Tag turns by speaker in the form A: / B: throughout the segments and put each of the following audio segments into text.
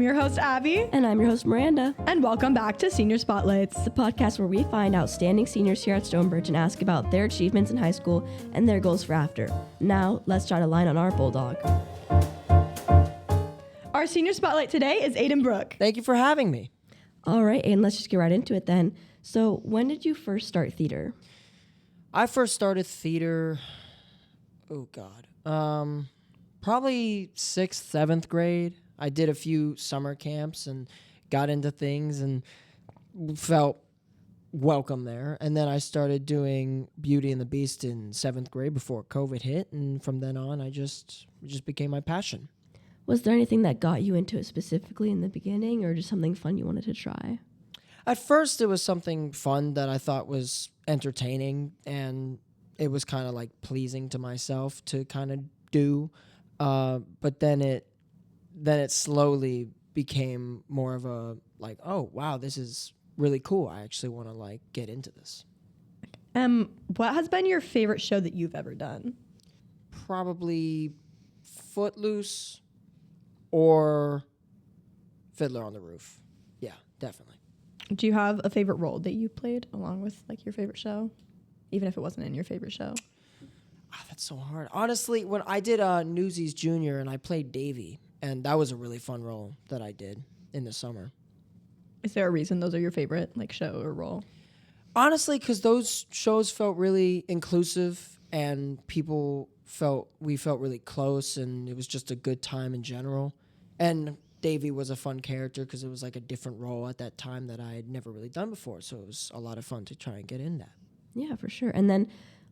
A: your host, Abby.
B: And I'm your host, Miranda.
A: And welcome back to Senior Spotlights,
B: the podcast where we find outstanding seniors here at Stonebridge and ask about their achievements in high school and their goals for after. Now, let's try to line on our bulldog.
A: Our Senior Spotlight today is Ayden Brook.
C: Thank you for having me.
B: All right, and let's just get right into it then. So, when did you first start theater?
C: I first started theater, probably 6th, 7th grade. I did a few summer camps and got into things and felt welcome there. And then I started doing Beauty and the Beast in 7th grade before COVID hit. And from then on, it just became my passion.
B: Was there anything that got you into it specifically in the beginning, or just something fun you wanted to try?
C: At first, it was something fun that I thought was entertaining, and it was kind of like pleasing to myself to kind of do. But then it slowly became more of a like, oh wow, this is really cool. I actually want to like get into this.
A: What has been your favorite show that you've ever done?
C: Probably Footloose or Fiddler on the Roof. Yeah, definitely.
A: Do you have a favorite role that you played along with like your favorite show, even if it wasn't in your favorite show?
C: That's so hard. Honestly, when I did Newsies Junior and I played Davy, and that was a really fun role that I did in the summer.
A: Is there a reason those are your favorite like show or role?
C: Honestly, because those shows felt really inclusive and we felt really close, and it was just a good time in general. And Davy was a fun character because it was like a different role at that time that I had never really done before. So it was a lot of fun to try and get in that.
B: Yeah, for sure. And then,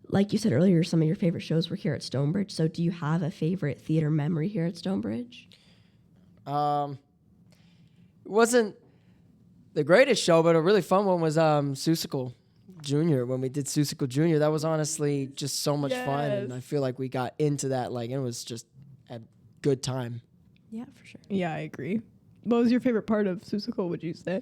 B: like you said earlier, some of your favorite shows were here at Stonebridge. So do you have a favorite theater memory here at Stonebridge?
C: It wasn't the greatest show, but a really fun one was Seussical Junior. When we did Seussical Junior, that was honestly just so much fun, and I feel like we got into that like it was just a good time.
B: Yeah, for sure.
A: Yeah, I agree. What was your favorite part of Seussical, would you say?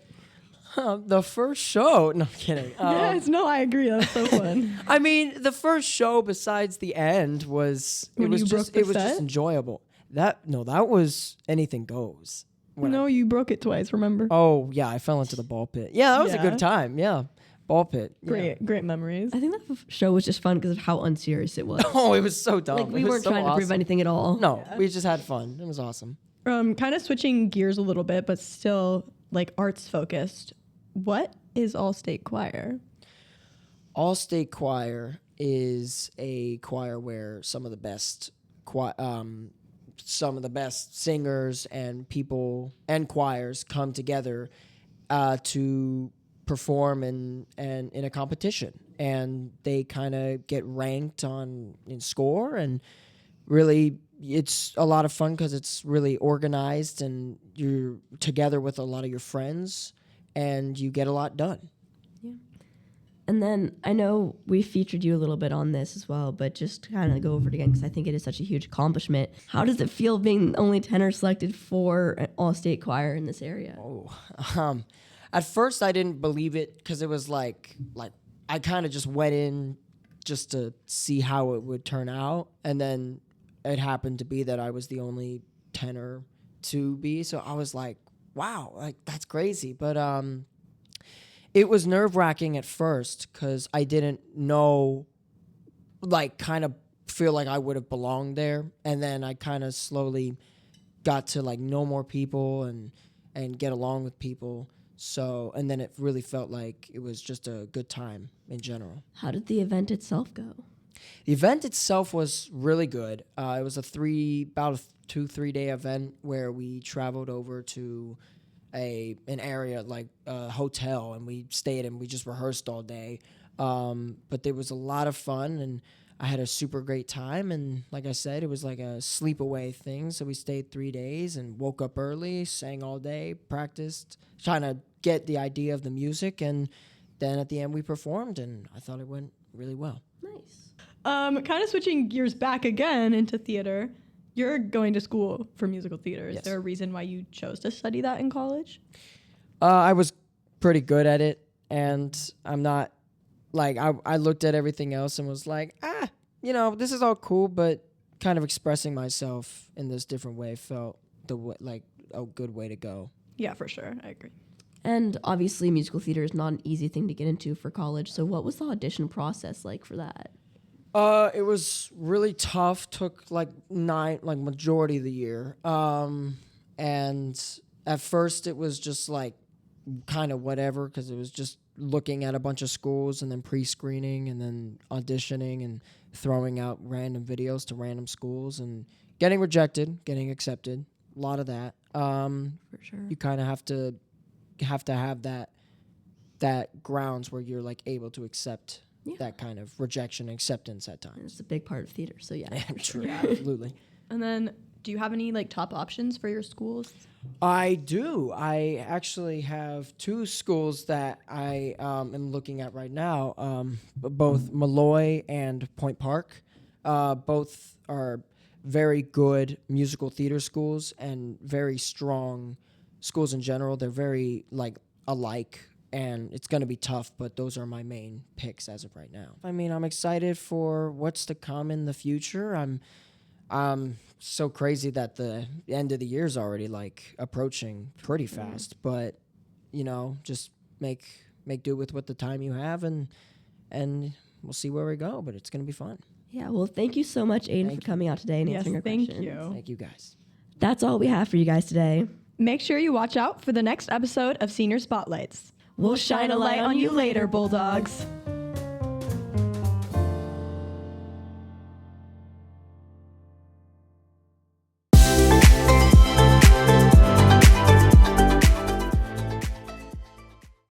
C: The first show. No, I'm kidding.
A: Yes, no, I agree. That was so fun.
C: I mean, the first show besides the end was just enjoyable. That was Anything Goes.
A: You broke it twice, remember?
C: Oh, yeah, I fell into the ball pit. Yeah, that was a good time. Yeah. Ball pit.
A: Great memories.
B: I think that show was just fun because of how unserious it was.
C: Oh, it was so dumb.
B: Like, we weren't trying to prove anything at all.
C: No, we just had fun. It was awesome.
A: Kind of switching gears a little bit, but still like arts focused. What is All-State Choir?
C: All-State Choir is a choir where some of the best singers and people and choirs come together to perform in a competition, and they kind of get ranked in score, and really it's a lot of fun because it's really organized and you're together with a lot of your friends and you get a lot done.
B: Yeah. And then I know we featured you a little bit on this as well, but just to kind of go over it again because I think it is such a huge accomplishment. How does it feel being the only tenor selected for an all-state choir in this area?
C: At first, I didn't believe it because it was like I kind of just went in just to see how it would turn out, and then it happened to be that I was the only tenor to be. So I was like, "Wow, like that's crazy!" But it was nerve-wracking at first because I didn't know, like, kind of feel like I would have belonged there, and then I kind of slowly got to like know more people and get along with people. So, and then it really felt like it was just a good time in general.
B: How did the event itself go?
C: The event itself was really good. It was about a 2-3 day event where we traveled over to an area like a hotel, and we stayed and we just rehearsed all day. But there was a lot of fun, and I had a super great time. And like I said, it was like a sleepaway thing. So we stayed 3 days and woke up early, sang all day, practiced, trying to get the idea of the music, and then at the end we performed, and I thought it went really well.
B: Nice.
A: Kind of switching gears back again into theater. You're going to school for musical theater. Is there a reason why you chose to study that in college?
C: I was pretty good at it, and I'm not like I looked at everything else and was like, this is all cool, but kind of expressing myself in this different way felt a good way to go.
A: Yeah, for sure. I agree.
B: And obviously, musical theater is not an easy thing to get into for college. So, what was the audition process like for that?
C: It was really tough. Took like majority of the year. And at first it was just like kind of whatever, because it was just looking at a bunch of schools and then pre-screening and then auditioning and throwing out random videos to random schools and getting rejected, getting accepted. A lot of that.
B: For sure.
C: You kind of have to have that grounds where you're like able to accept that kind of rejection and acceptance at times.
B: It's a big part of theater. So, yeah.
C: True. Yeah, absolutely.
A: And then, do you have any like top options for your schools?
C: I do. I actually have 2 schools that I am looking at right now, both Malloy and Point Park. Both are very good musical theater schools and very strong schools in general. They're very like alike, and it's going to be tough, but those are my main picks as of right now. I mean, I'm excited for what's to come in the future. I'm so crazy that the end of the year is already like approaching pretty fast, but you know, just make do with what the time you have, and we'll see where we go, but it's going to be fun.
B: Yeah, well, thank you so much, Ayden, for coming out today and answering our questions.
A: Thank you.
C: Thank you, guys.
B: That's all we have for you guys today.
A: Make sure you watch out for the next episode of Senior Spotlights. We'll shine a light on you later, Bulldogs.